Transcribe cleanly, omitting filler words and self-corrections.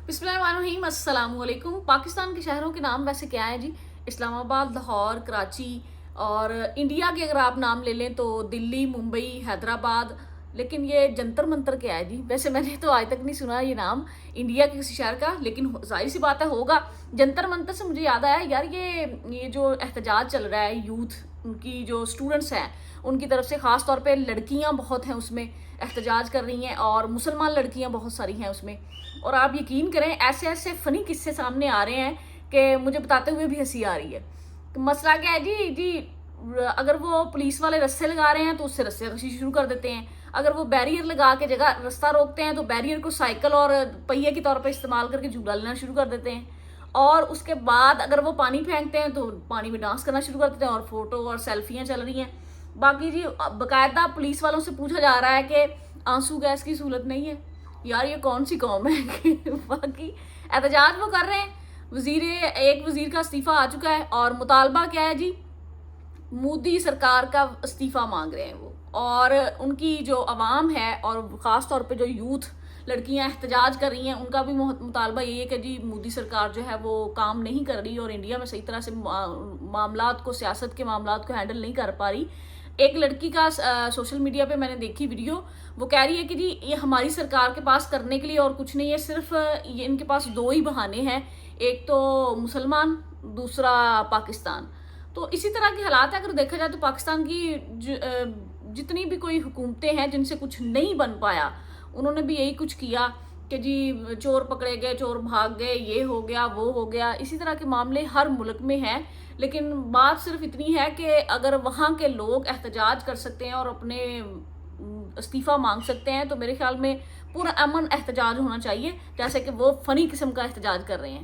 बिस्मिल्लाहिर्रहमानिर्रहीम, अस्सलाम वालेकुम। पाकिस्तान के शहरों के नाम वैसे क्या है जी? इस्लामाबाद, लाहौर, कराची और इंडिया के अगर आप नाम ले लें तो दिल्ली, मुंबई, हैदराबाद। लेकिन ये जंतर मंतर क्या है जी? वैसे मैंने तो आज तक नहीं सुना ये नाम इंडिया के किसी शहर का, लेकिन जाहिर सी बात है होगा। जंतर मंतर से मुझे याद आया यार, ये जो एहतजाज चल रहा है, यूथ उनकी जो स्टूडेंट्स हैं उनकी तरफ से, ख़ास तौर पे लड़कियां बहुत हैं उसमें एहतजाज कर रही हैं, और मुसलमान लड़कियां बहुत सारी हैं उसमें। और आप यकीन करें, ऐसे ऐसे फ़नी किस्से सामने आ रहे हैं कि मुझे बताते हुए भी हंसी आ रही है। तो मसला क्या है जी, अगर वो पुलिस वाले रस्से लगा रहे हैं तो उससे रस्से कशी शुरू कर देते हैं। अगर वो बैरियर लगा के जगह रास्ता रोकते हैं तो बैरियर को साइकिल और पहिए के तौर पर इस्तेमाल करके झूला लेना शुरू कर देते हैं। और उसके बाद अगर वो पानी फेंकते हैं तो पानी में डांस करना शुरू कर देते हैं, और फोटो और सेल्फियाँ चल रही हैं। बाकी जी बाकायदा पुलिस वालों से पूछा जा रहा है कि आंसू गैस की सहूलत नहीं है। यार ये कौन सी कौम है कि बाकी एहतजाज वो कर रहे हैं। एक वजीर का इस्तीफा आ चुका है, और मुतालबा क्या है जी? मोदी सरकार का इस्तीफा मांग रहे हैं वो। और उनकी जो अवाम है और ख़ास तौर पे जो यूथ लड़कियां एहतजाज कर रही हैं, उनका भी मुतालबा यही है कि जी मोदी सरकार जो है वो काम नहीं कर रही और इंडिया में सही तरह से मामलात को, सियासत के मामलात को हैंडल नहीं कर पा रही। एक लड़की का सोशल मीडिया पे मैंने देखी वीडियो, वो कह रही है कि जी ये हमारी सरकार के पास करने के लिए और कुछ नहीं है, सिर्फ ये इनके पास दो ही बहाने हैं, एक तो मुसलमान, दूसरा पाकिस्तान। तो इसी तरह के हालात है। अगर देखा जाए तो पाकिस्तान की जितनी भी कोई हुकूमतें हैं जिनसे कुछ नहीं बन पाया, उन्होंने भी यही कुछ किया कि जी चोर पकड़े गए, चोर भाग गए, ये हो गया, वो हो गया। इसी तरह के मामले हर मुल्क में हैं। लेकिन बात सिर्फ इतनी है कि अगर वहाँ के लोग एहतजाज कर सकते हैं और अपने इस्तीफ़ा मांग सकते हैं, तो मेरे ख्याल में पूरा अमन एहतजाज होना चाहिए, जैसे कि वो फ़नी किस्म का एहतजाज कर रहे हैं।